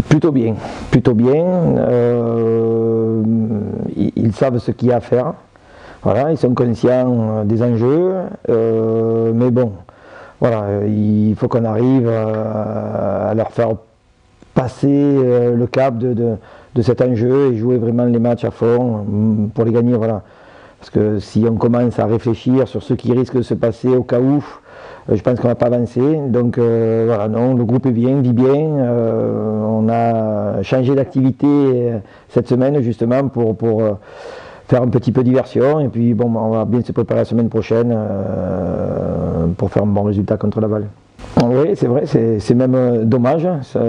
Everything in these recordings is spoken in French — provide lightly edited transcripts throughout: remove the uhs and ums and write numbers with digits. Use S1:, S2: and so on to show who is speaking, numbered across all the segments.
S1: Plutôt bien, plutôt bien. Ils savent ce qu'il y a à faire. Voilà, ils sont conscients des enjeux, mais bon, voilà, il faut qu'on arrive à leur faire passer le cap de cet enjeu et jouer vraiment les matchs à fond pour les gagner. Voilà. Parce que si on commence à réfléchir sur ce qui risque de se passer au cas où, je pense qu'on ne va pas avancer. Donc voilà, non, le groupe est bien, vit bien. On a changé d'activité cette semaine justement pour faire un petit peu de diversion. Et puis bon, on va bien se préparer la semaine prochaine pour faire un bon résultat contre Laval. Oui, c'est vrai, c'est même dommage. Ça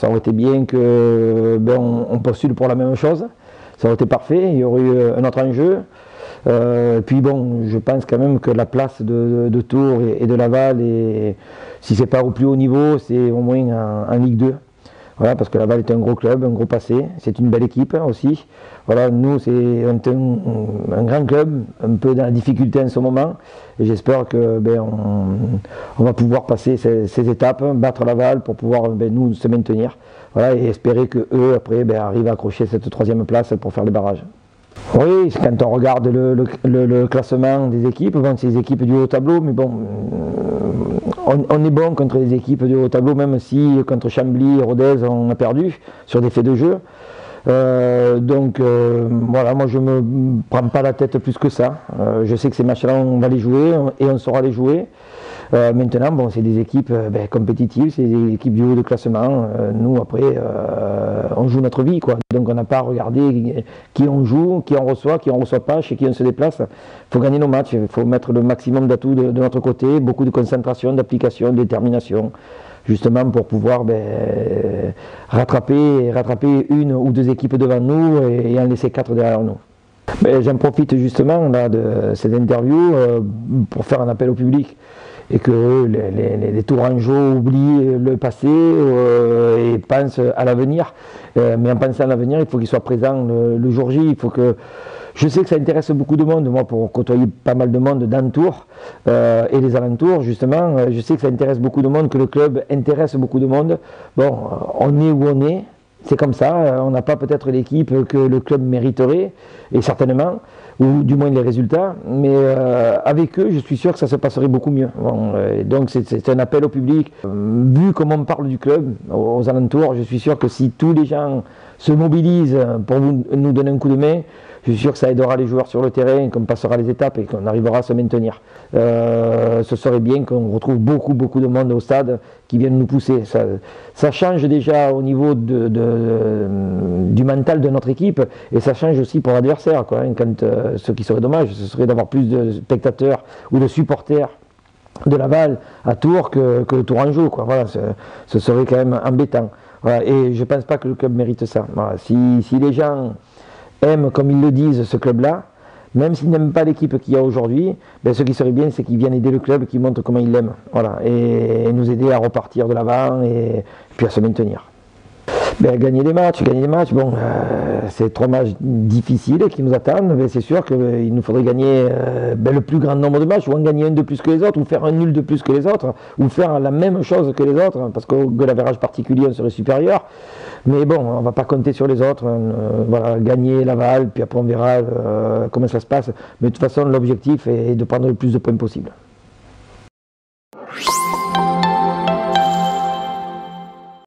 S1: aurait été bien que on postule pour la même chose. Ça aurait été parfait, il y aurait eu un autre enjeu. Puis bon, je pense quand même que la place de Tours et de Laval, si c'est pas au plus haut niveau, c'est au moins en Ligue 2. Voilà, parce que Laval est un gros club, un gros passé, c'est une belle équipe aussi. Voilà, nous c'est un grand club, un peu dans la difficulté en ce moment. Et j'espère que on va pouvoir passer ces étapes, battre Laval pour pouvoir nous se maintenir. Voilà, et espérer que eux après arrivent à accrocher cette 3e place pour faire le barrage. Oui, quand on regarde le classement des équipes, bon, c'est les équipes du haut tableau, mais bon, on est bon contre les équipes du haut tableau, même si contre Chambly et Rodez on a perdu sur des faits de jeu. Voilà, moi je ne me prends pas la tête plus que ça. Je sais que ces matchs-là on va les jouer et on saura les jouer. Maintenant, bon, c'est des équipes compétitives, c'est des équipes du haut de classement. Nous, après, on joue notre vie, quoi. Donc, on n'a pas à regarder qui on joue, qui on reçoit pas, chez qui on se déplace. Il faut gagner nos matchs, il faut mettre le maximum d'atouts de notre côté, beaucoup de concentration, d'application, de détermination, justement pour pouvoir rattraper une ou deux équipes devant nous et en laisser 4 derrière nous. J'en profite justement là, de cette interview pour faire un appel au public. Et que les Tourangeaux oublient le passé et pensent à l'avenir. Mais en pensant à l'avenir, il faut qu'ils soient présents le jour J. Il faut que... Je sais que ça intéresse beaucoup de monde, moi pour côtoyer pas mal de monde dans Tours et les alentours justement, je sais que ça intéresse beaucoup de monde, que le club intéresse beaucoup de monde. Bon, on est où on est, c'est comme ça, on n'a pas peut-être l'équipe que le club mériterait, et certainement, ou du moins les résultats, mais avec eux, je suis sûr que ça se passerait beaucoup mieux. Bon, donc c'est un appel au public. Vu comment on parle du club aux alentours, je suis sûr que si tous les gens se mobilisent pour nous donner un coup de main, je suis sûr que ça aidera les joueurs sur le terrain, qu'on passera les étapes et qu'on arrivera à se maintenir. Ce serait bien qu'on retrouve beaucoup de monde au stade qui vienne nous pousser. Ça change déjà au niveau du mental de notre équipe et ça change aussi pour l'adversaire. Ce qui serait dommage, ce serait d'avoir plus de spectateurs ou de supporters de Laval à Tours que le Tourangeau. Voilà, ce serait quand même embêtant. Voilà, et je ne pense pas que le club mérite ça. Voilà, si les gens aiment, comme ils le disent, ce club-là, même s'ils n'aiment pas l'équipe qu'il y a aujourd'hui, ce qui serait bien, c'est qu'ils viennent aider le club, qu'ils montrent comment ils l'aiment, voilà, et nous aider à repartir de l'avant et puis à se maintenir. Gagner des matchs, bon, c'est 3 matchs difficiles qui nous attendent, mais c'est sûr qu'il nous faudrait gagner le plus grand nombre de matchs, ou en gagner un de plus que les autres, ou faire un nul de plus que les autres, ou faire la même chose que les autres, parce qu'au goal-average particulier, on serait supérieur. Mais bon, on ne va pas compter sur les autres, voilà, gagner Laval, puis après on verra comment ça se passe. Mais de toute façon, l'objectif est de prendre le plus de points possible.